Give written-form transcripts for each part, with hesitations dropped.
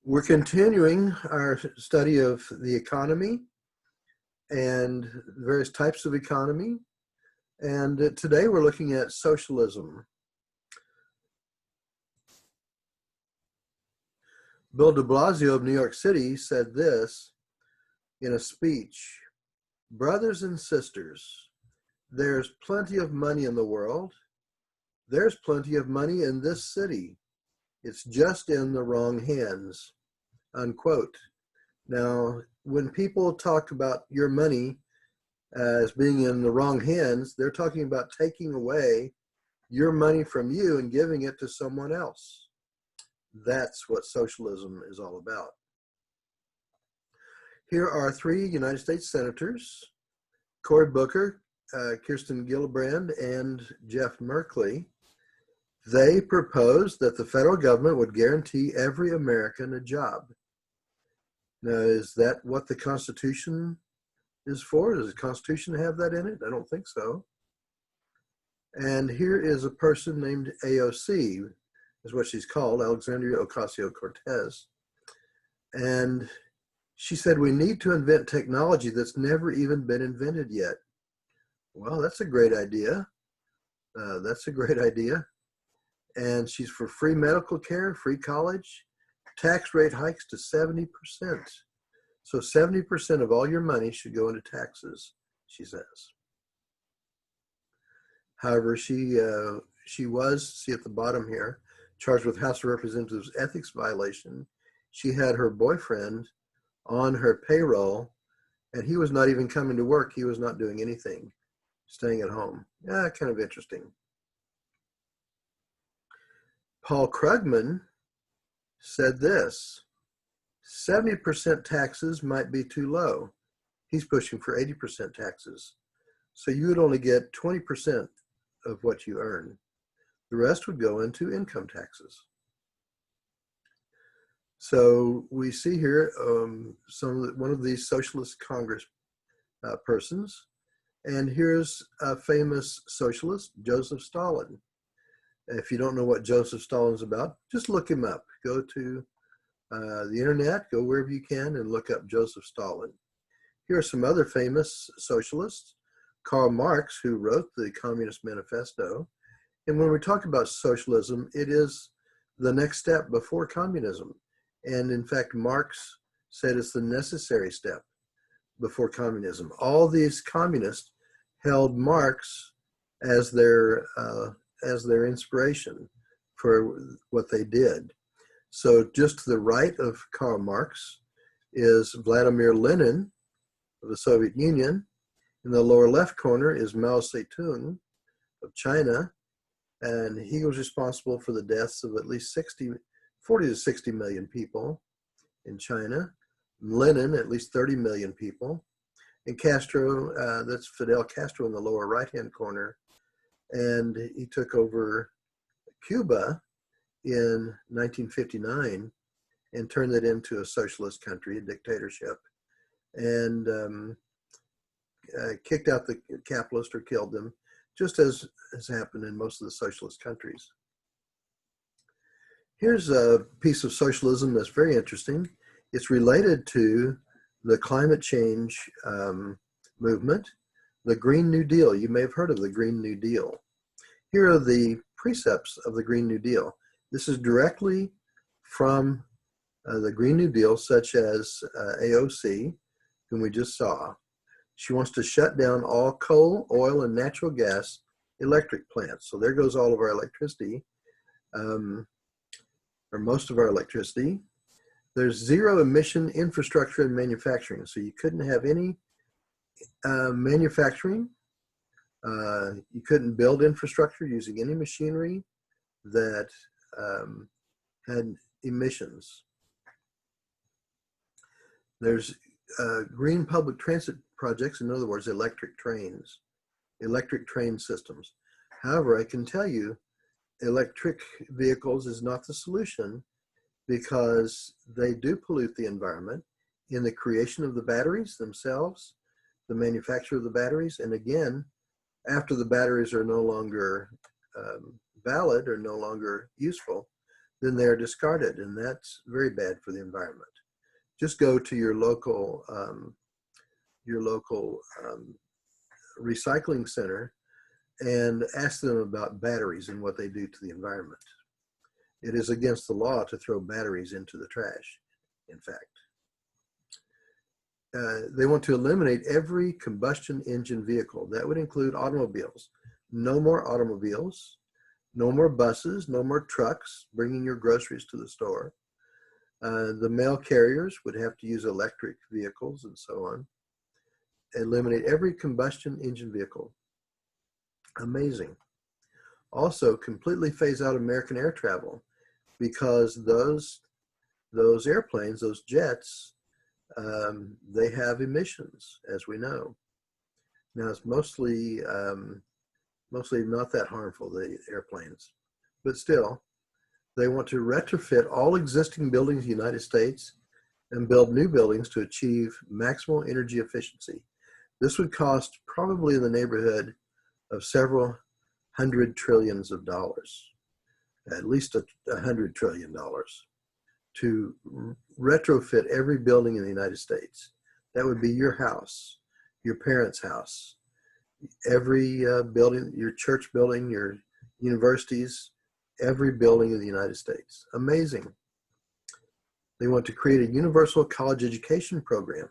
We're continuing our study of the economy and various types of economy. And today we're looking at socialism. Bill de Blasio of New York City said this in a speech: "Brothers and sisters, there's plenty of money in the world. There's plenty of money in this city. It's just in the wrong hands," unquote. Now, when people talk about your money as being in the wrong hands, they're talking about taking away your money from you and giving it to someone else. That's what socialism is all about. Here are three United States senators: Cory Booker, Kirsten Gillibrand, and Jeff Merkley. They proposed that the federal government would guarantee every American a job. Now, is that what the Constitution is for? Does the Constitution have that in it? I don't think so. And here is a person named AOC, is what she's called, Alexandria Ocasio-Cortez. And she said, we need to invent technology that's never even been invented yet. Well, that's a great idea. That's a great idea. And she's for free medical care, free college, tax rate hikes to 70%. So 70% of all your money should go into taxes, she says. However, she was, see at the bottom here, charged with House of Representatives ethics violation. She had her boyfriend on her payroll, and he was not even coming to work. He was not doing anything, staying at home. Yeah, kind of interesting. Paul Krugman said this: 70% taxes might be too low. He's pushing for 80% taxes. So you would only get 20% of what you earn. The rest would go into income taxes. So we see here one of these socialist Congress persons, and here's a famous socialist, Joseph Stalin. If you don't know what Joseph Stalin's about, just look him up. Go to the internet, go wherever you can and look up Joseph Stalin. Here are some other famous socialists: Karl Marx, who wrote the Communist Manifesto. And when we talk about socialism, it is the next step before communism. And in fact, Marx said it's the necessary step before communism. All these communists held Marx as their inspiration for what they did. So just to the right of Karl Marx is Vladimir Lenin of the Soviet Union. In the lower left corner is Mao Zedong of China, and he was responsible for the deaths of at least 40 to 60 million people in China. Lenin, at least 30 million people. And Castro, that's Fidel Castro in the lower right-hand corner, and he took over Cuba in 1959 and turned it into a socialist country, a dictatorship, and kicked out the capitalists or killed them, just as has happened in most of the socialist countries. Here's a piece of socialism that's very interesting. It's related to the climate change movement, the Green New Deal. You may have heard of the Green New Deal. Here are the precepts of the Green New Deal. This is directly from the Green New Deal, such as AOC, whom we just saw. She wants to shut down all coal, oil, and natural gas electric plants. So there goes all of our electricity, or most of our electricity. There's zero emission infrastructure and manufacturing. So you couldn't have any manufacturing. You couldn't build infrastructure using any machinery that had emissions. There's green public transit projects, in other words, electric train systems. However, I can tell you, electric vehicles is not the solution, because they do pollute the environment in the creation of the batteries themselves, the manufacture of the batteries, and again, after the batteries are no longer valid or no longer useful, then they're discarded, and that's very bad for the environment. Just go to your local recycling center and ask them about batteries and what they do to the environment. It is against the law to throw batteries into the trash, in fact. They want to eliminate every combustion engine vehicle. That would include automobiles. No more automobiles, no more buses, no more trucks bringing your groceries to the store. The mail carriers would have to use electric vehicles and so on. Eliminate every combustion engine vehicle. Amazing. Also, completely phase out American air travel, because those airplanes, those jets, they have emissions, as we know. Now, it's mostly not that harmful, the airplanes, but still, they want to retrofit all existing buildings in the United States and build new buildings to achieve maximal energy efficiency. This would cost probably in the neighborhood of several hundred trillions of dollars, at least $100 trillion, to retrofit every building in the United States. That would be your house, your parents' house, every building, your church building, your universities, every building in the United States. Amazing. They want to create a universal college education program,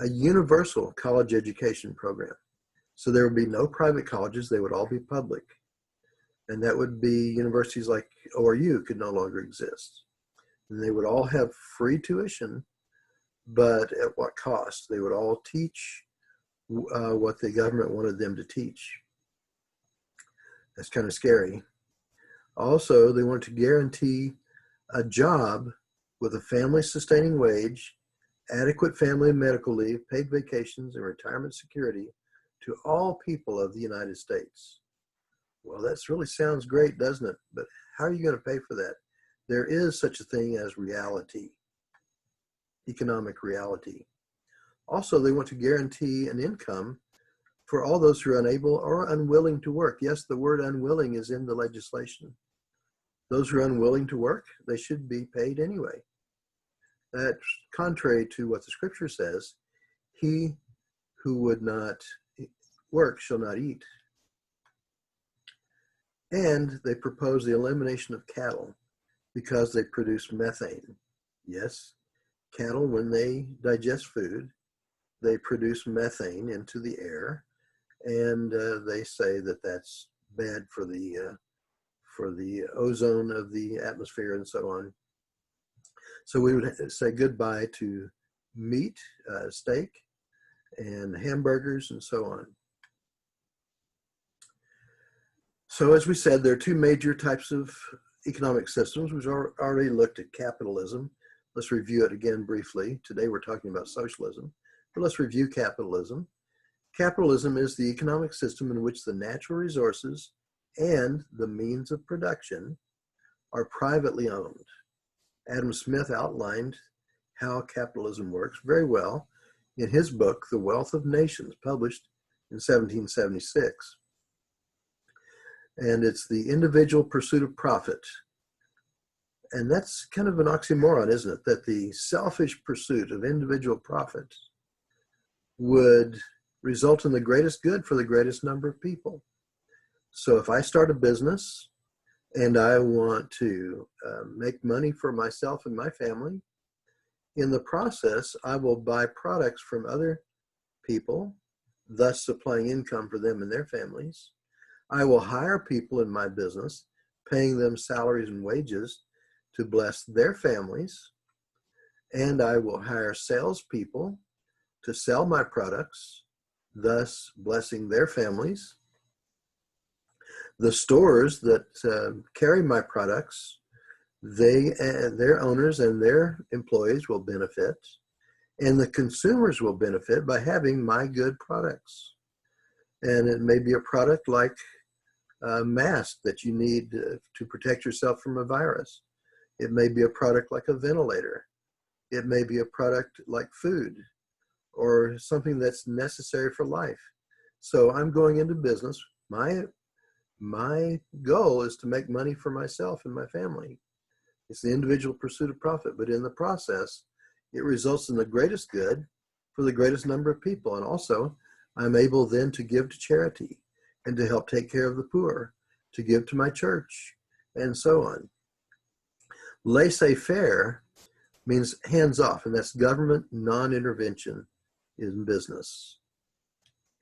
a universal college education program. So there would be no private colleges, they would all be public. And that would be universities like ORU could no longer exist. And they would all have free tuition, but at what cost? They would all teach what the government wanted them to teach. That's kind of scary. Also, they want to guarantee a job with a family-sustaining wage, adequate family and medical leave, paid vacations, and retirement security to all people of the United States. Well, that really sounds great, doesn't it? But how are you going to pay for that? There is such a thing as reality, economic reality. Also, they want to guarantee an income for all those who are unable or unwilling to work. Yes, the word unwilling is in the legislation. Those who are unwilling to work, they should be paid anyway. That's contrary to what the scripture says, he who would not work shall not eat. And they propose the elimination of cattle because they produce methane. Yes, cattle, when they digest food, they produce methane into the air, and they say that that's bad for the ozone of the atmosphere and so on. So we would say goodbye to meat, steak, and hamburgers and so on. So as we said, there are two major types of economic systems. We've already looked at capitalism. Let's review it again briefly. Today we're talking about socialism, but let's review capitalism. Capitalism is the economic system in which the natural resources and the means of production are privately owned. Adam Smith outlined how capitalism works very well in his book, The Wealth of Nations, published in 1776. And it's the individual pursuit of profit. And that's kind of an oxymoron, isn't it? That the selfish pursuit of individual profit would result in the greatest good for the greatest number of people. So if I start a business and I want to make money for myself and my family, in the process, I will buy products from other people, thus supplying income for them and their families. I will hire people in my business, paying them salaries and wages to bless their families. And I will hire salespeople to sell my products, thus blessing their families. The stores that carry my products, their owners and their employees will benefit, and the consumers will benefit by having my good products. And it may be a product like a mask that you need to protect yourself from a virus. It may be a product like a ventilator. It may be a product like food or something that's necessary for life. So I'm going into business. My goal is to make money for myself and my family. It's the individual pursuit of profit, but in the process, it results in the greatest good for the greatest number of people. And also, I'm able then to give to charity and to help take care of the poor, to give to my church, and so on. Laissez-faire means hands off, and that's government non-intervention in business.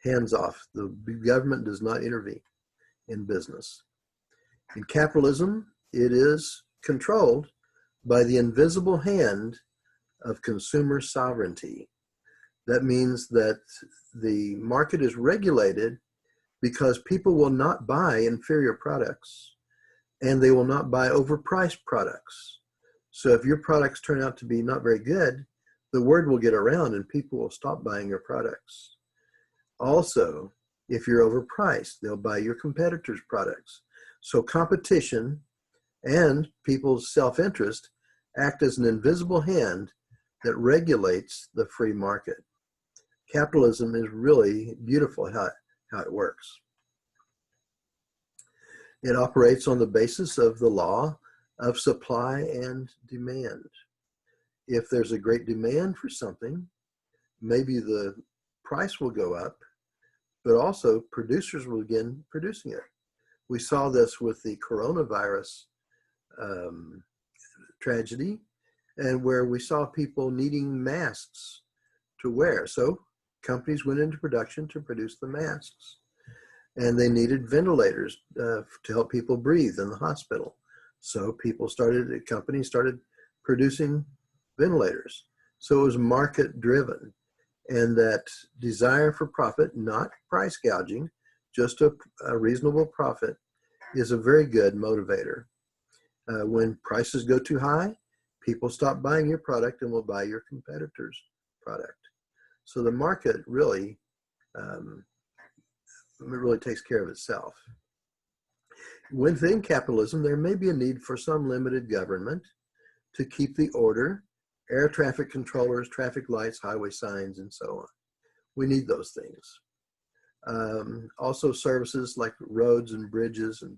Hands off. The government does not intervene in business. In capitalism, it is controlled by the invisible hand of consumer sovereignty. That means that the market is regulated because people will not buy inferior products and they will not buy overpriced products. So if your products turn out to be not very good, the word will get around and people will stop buying your products. Also, if you're overpriced, they'll buy your competitors' products. So competition and people's self-interest act as an invisible hand that regulates the free market. Capitalism is really beautiful how it works. It operates on the basis of the law of supply and demand. If there's a great demand for something, maybe the price will go up, but also producers will begin producing it. We saw this with the coronavirus tragedy, and where we saw people needing masks to wear. So companies went into production to produce the masks, and they needed ventilators to help people breathe in the hospital. So companies started producing ventilators. So it was market driven, and that desire for profit, not price gouging, just a reasonable profit, is a very good motivator. When prices go too high, people stop buying your product and will buy your competitor's product. So the market really takes care of itself. Within capitalism, there may be a need for some limited government to keep the order, air traffic controllers, traffic lights, highway signs, and so on. We need those things. Also services like roads and bridges and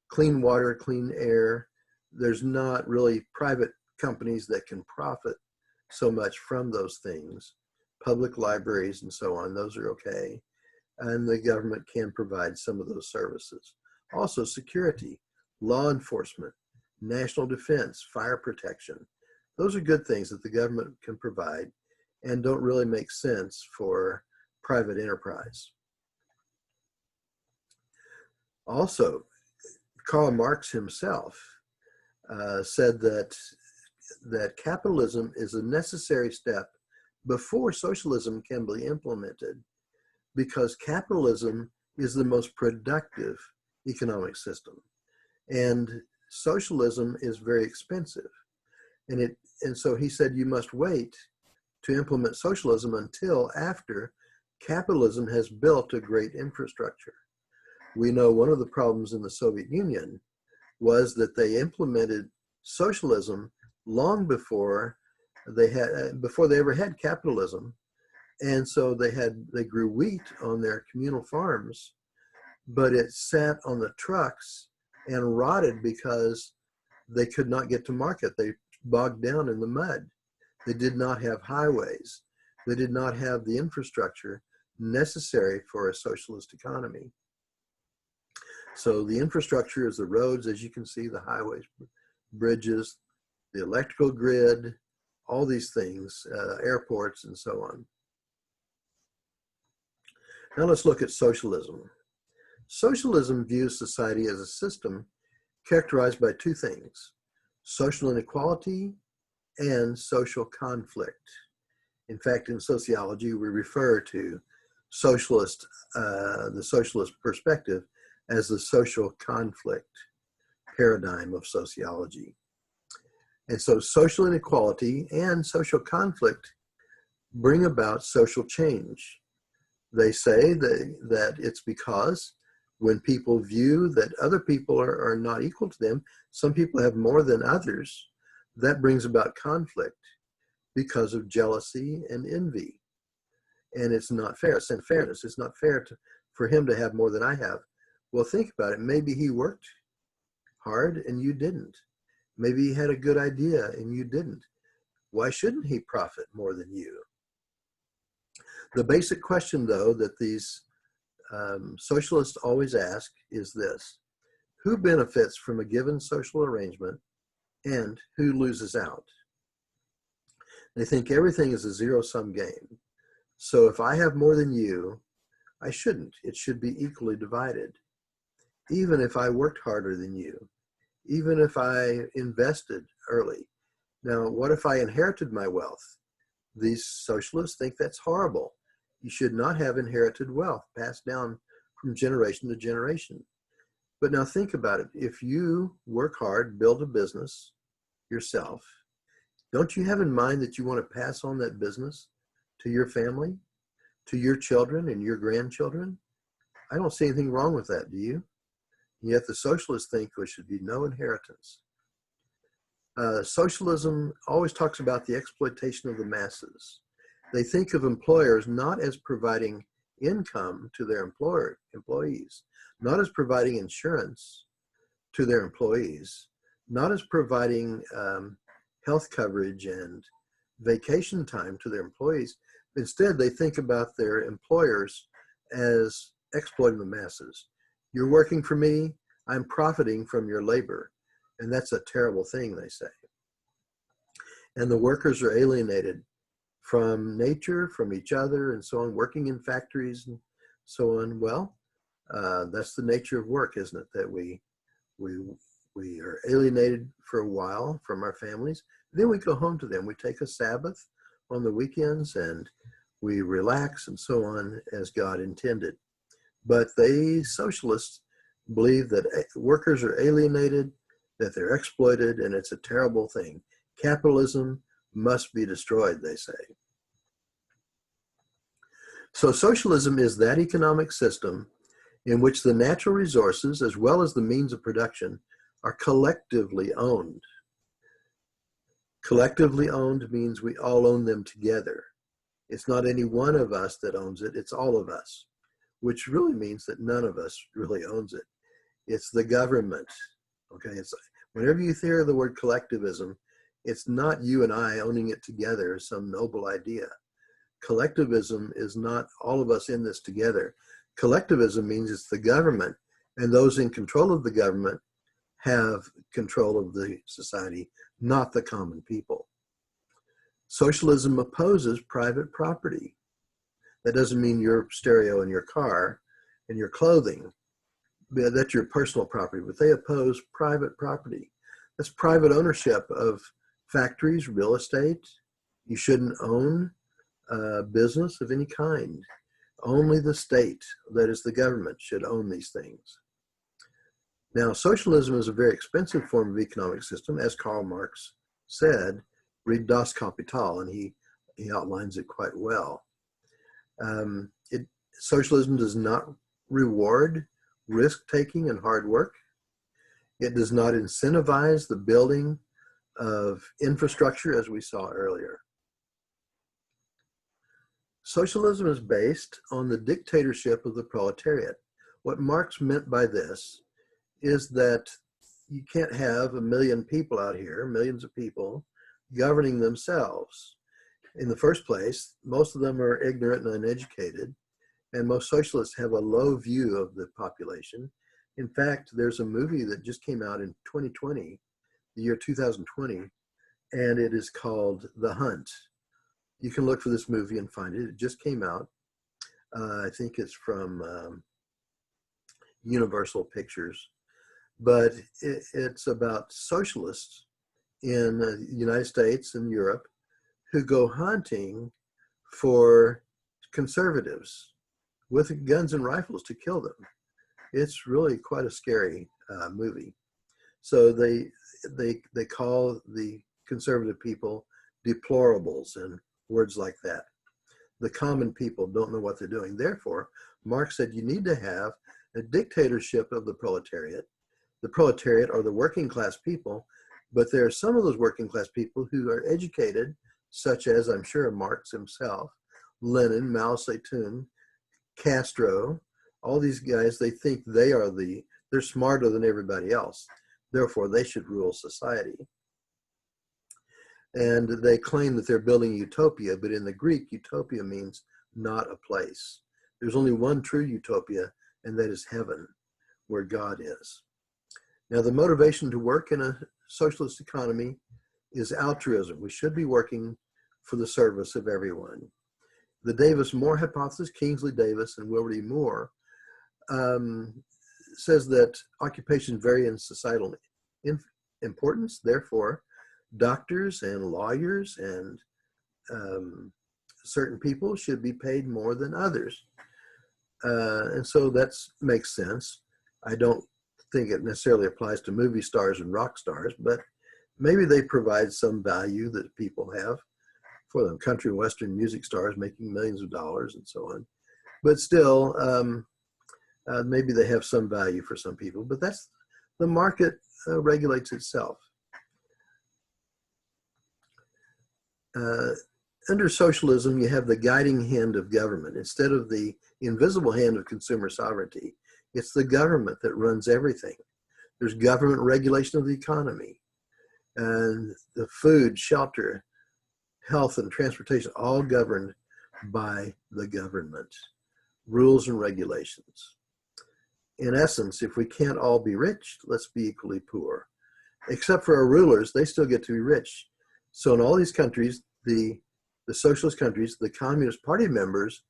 clean water, clean air. There's not really private companies that can profit so much from those things. Public libraries and so on, those are okay. And the government can provide some of those services. Also security, law enforcement, national defense, fire protection. Those are good things that the government can provide and don't really make sense for private enterprise. Also, Karl Marx himself said that capitalism is a necessary step before socialism can be implemented, because capitalism is the most productive economic system, and socialism is very expensive. And so he said you must wait to implement socialism until after capitalism has built a great infrastructure. We know one of the problems in the Soviet Union was that they implemented socialism long before they ever had capitalism. And so they grew wheat on their communal farms, but it sat on the trucks and rotted because they could not get to market. They bogged down in the mud. They did not have highways. They did not have the infrastructure necessary for a socialist economy. So the infrastructure is the roads, as you can see, the highways, bridges, the electrical grid, all these things, airports, and so on. Now let's look at socialism. Socialism views society as a system characterized by two things: social inequality and social conflict. In fact, in sociology, we refer to the socialist perspective as the social conflict paradigm of sociology. And so social inequality and social conflict bring about social change. They say that it's because when people view that other people are not equal to them, some people have more than others, that brings about conflict because of jealousy and envy. And it's not fair. It's unfairness. It's not fair for him to have more than I have. Well, think about it. Maybe he worked hard and you didn't. Maybe he had a good idea and you didn't. Why shouldn't he profit more than you? The basic question, though, that these socialists always ask is this: who benefits from a given social arrangement and who loses out? They think everything is a zero-sum game. So if I have more than you, I shouldn't. It should be equally divided. Even if I worked harder than you, even if I invested early. Now, what if I inherited my wealth? These socialists think that's horrible. You should not have inherited wealth passed down from generation to generation. But now think about it. If you work hard, build a business yourself, don't you have in mind that you want to pass on that business to your family, to your children and your grandchildren? I don't see anything wrong with that, do you? Yet the socialists think there should be no inheritance. Socialism always talks about the exploitation of the masses. They think of employers not as providing income to their employees, not as providing insurance to their employees, not as providing health coverage and vacation time to their employees. Instead, they think about their employers as exploiting the masses. You're working for me, I'm profiting from your labor. And that's a terrible thing, they say. And the workers are alienated from nature, from each other, and so on, working in factories and so on. Well, that's the nature of work, isn't it? That we are alienated for a while from our families. Then we go home to them. We take a Sabbath on the weekends and we relax and so on as God intended. But they, socialists, believe that workers are alienated, that they're exploited, and it's a terrible thing. Capitalism must be destroyed, they say. So socialism is that economic system in which the natural resources, as well as the means of production, are collectively owned. Collectively owned means we all own them together. It's not any one of us that owns it, it's all of us, which really means that none of us really owns it. It's the government, okay? It's whenever you hear the word collectivism, it's not you and I owning it together as some noble idea. Collectivism is not all of us in this together. Collectivism means it's the government, and those in control of the government have control of the society, not the common people. Socialism opposes private property. That doesn't mean your stereo in your car and your clothing. That's your personal property, but they oppose private property. That's private ownership of factories, real estate. You shouldn't own a business of any kind. Only the state, that is the government, should own these things. Now, socialism is a very expensive form of economic system, as Karl Marx said. Read Das Kapital, and he outlines it quite well. Socialism does not reward risk-taking and hard work. It does not incentivize the building of infrastructure, as we saw earlier. Socialism is based on the dictatorship of the proletariat. What Marx meant by this is that you can't have a million people out here, millions of people, governing themselves. In the first place, most of them are ignorant and uneducated, and most socialists have a low view of the population. In fact, there's a movie that just came out in 2020, the year 2020, and it is called The Hunt. You can look for this movie and find it. It just came out. I think it's from Universal Pictures. But it's about socialists in the United States and Europe who go hunting for conservatives with guns and rifles to kill them. It's really quite a scary movie. So they call the conservative people deplorables and words like that. The common people don't know what they're doing. Therefore, Marx said you need to have a dictatorship of the proletariat. The proletariat are the working class people, but there are some of those working class people who are educated, such as I'm sure Marx himself, Lenin, Mao Zedong, Castro, all these guys. They think they're smarter than everybody else. Therefore, they should rule society. And they claim that they're building utopia, but in the Greek, utopia means not a place. There's only one true utopia, and that is heaven, where God is. Now, the motivation to work in a socialist economy is altruism. We should be working for the service of everyone. The Davis-Moore hypothesis, Kingsley Davis and Wilbur E. Moore, says that occupations vary in societal importance. Therefore, doctors and lawyers and certain people should be paid more than others. And so that makes sense. I don't think it necessarily applies to movie stars and rock stars, but maybe they provide some value that people have for them. Country and Western music stars making millions of dollars and so on. But still, maybe they have some value for some people, but that's the market regulates itself. Under socialism, you have the guiding hand of government. Instead of the invisible hand of consumer sovereignty, it's the government that runs everything. There's government regulation of the economy, and the food, shelter, health, and transportation, all governed by the government. Rules and regulations. In essence, if we can't all be rich, let's be equally poor. Except for our rulers, they still get to be rich. So in all these countries, the socialist countries, the Communist Party members,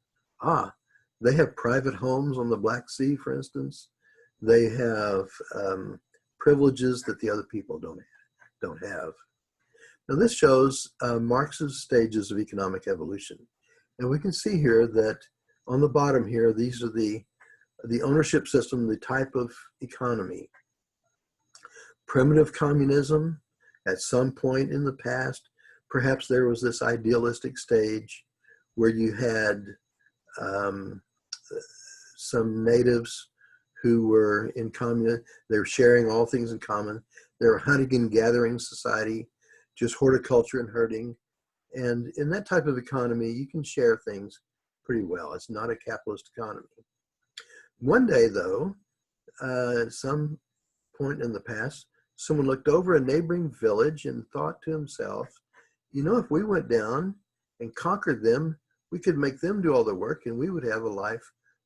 they have private homes on the Black Sea, for instance. They have privileges that the other people don't have. Now this shows Marx's stages of economic evolution. And we can see here that on the bottom here, these are the ownership system, the type of economy. Primitive communism, at some point in the past, perhaps there was this idealistic stage where you had some natives who were in commune. They were sharing all things in common. They were hunting and gathering society, just horticulture and herding. And in that type of economy, you can share things pretty well. It's not a capitalist economy. One day, though, at some point in the past, someone looked over a neighboring village and thought to himself, you know, if we went down and conquered them, we could make them do all the work and we would have a life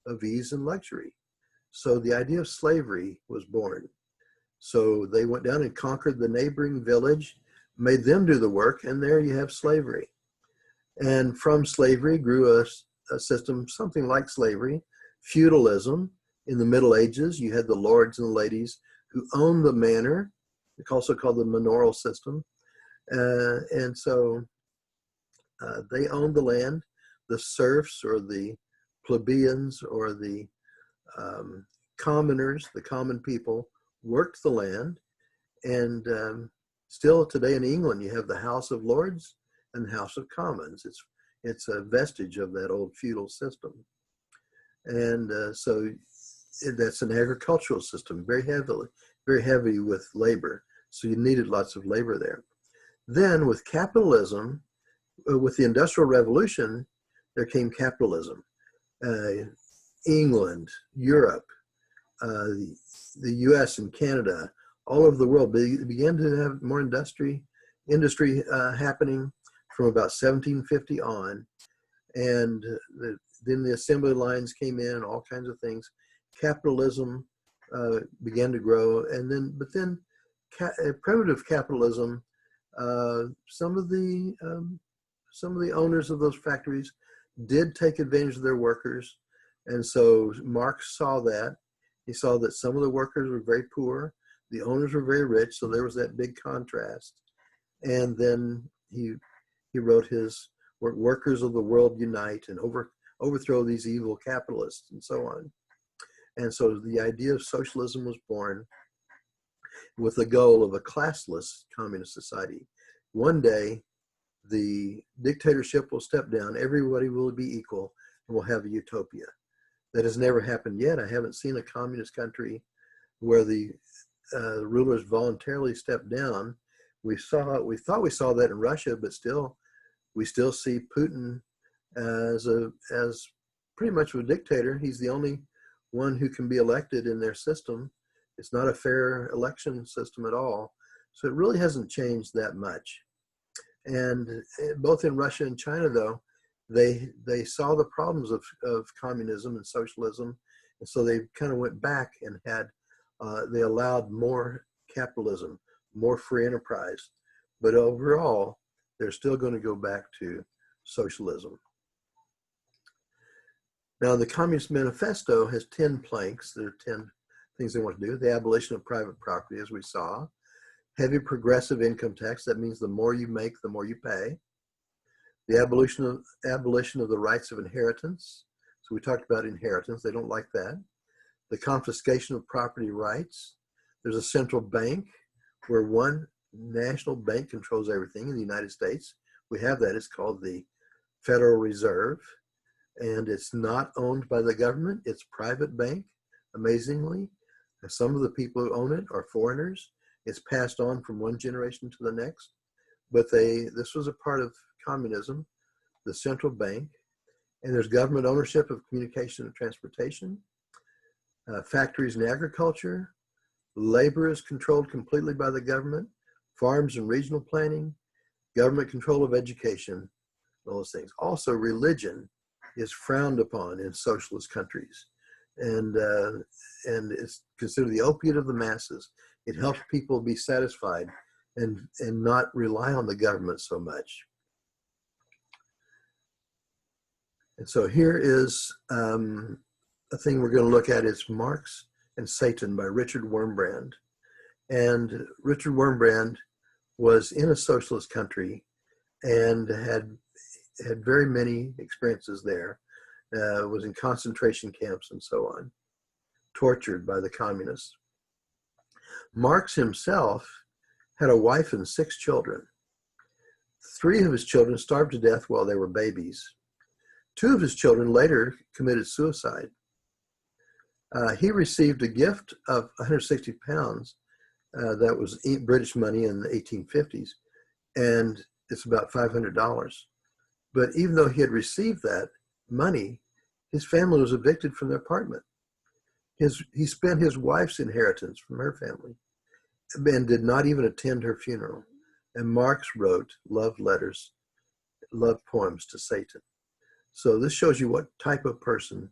of ease and luxury. So the idea of slavery was born. So they went down and conquered the neighboring village, made them do the work, and there you have slavery. And from slavery grew a system, something like slavery, feudalism. In the Middle Ages, you had the lords and the ladies who owned the manor. It's also called the manorial system. And so they owned the land. The serfs or the plebeians or the commoners, the common people, worked the land. And still today in England, you have the House of Lords and the House of Commons. It's a vestige of that old feudal system. And so that's an agricultural system, very heavy with labor. So you needed lots of labor there. Then with capitalism, with the Industrial Revolution, there came capitalism. England, Europe, the US and Canada, all over the world began to have more industry happening from about 1750 on. And then the assembly lines came in, all kinds of things. Capitalism began to grow, but then primitive capitalism. Some of the owners of those factories did take advantage of their workers, and so Marx saw that. He saw that some of the workers were very poor, the owners were very rich, so there was that big contrast. And then he wrote his Workers of the World Unite and overthrow these evil capitalists and so on. And so the idea of socialism was born with the goal of a classless communist society. One day, the dictatorship will step down, everybody will be equal, and we'll have a utopia. That has never happened yet. I haven't seen a communist country where the rulers voluntarily stepped down. We thought we saw that in Russia, but we still see Putin as pretty much of a dictator. He's the only one who can be elected in their system. It's not a fair election system at all. So it really hasn't changed that much. And both in Russia and China, though, they saw the problems of communism and socialism. And so they kind of went back and they allowed more capitalism, more free enterprise. But overall, they're still going to go back to socialism. Now, the Communist Manifesto has 10 planks. There are 10 things they want to do. The abolition of private property, as we saw. Heavy progressive income tax. That means the more you make, the more you pay. The abolition of the rights of inheritance. So we talked about inheritance. They don't like that. The confiscation of property rights. There's a central bank where one national bank controls everything in the United States. We have that. It's called the Federal Reserve. And it's not owned by the government. It's a private bank, amazingly. Some of the people who own it are foreigners. It's passed on from one generation to the next. But this was a part of communism, the central bank. And there's government ownership of communication and transportation, factories and agriculture. Labor is controlled completely by the government, farms and regional planning, government control of education, all those things. Also, religion is frowned upon in socialist countries, and it's considered the opiate of the masses. It helps people be satisfied and not rely on the government so much. And so here is a thing we're going to look at. It's Marx and Satan by Richard Wurmbrand. And Richard Wurmbrand was in a socialist country and had very many experiences there, was in concentration camps and so on, tortured by the communists. Marx himself had a wife and 6 children. 3 of his children starved to death while they were babies. 2 of his children later committed suicide. He received a gift of 160 pounds. That was British money in the 1850s, and it's about $500. But even though he had received that money, his family was evicted from their apartment. He spent his wife's inheritance from her family and did not even attend her funeral. And Marx wrote love letters, love poems to Satan. So this shows you what type of person and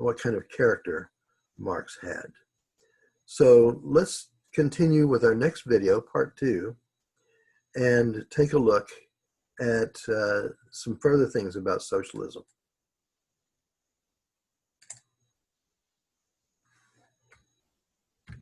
what kind of character Marx had. So let's continue with our next video, part 2, and take a look at some further things about socialism.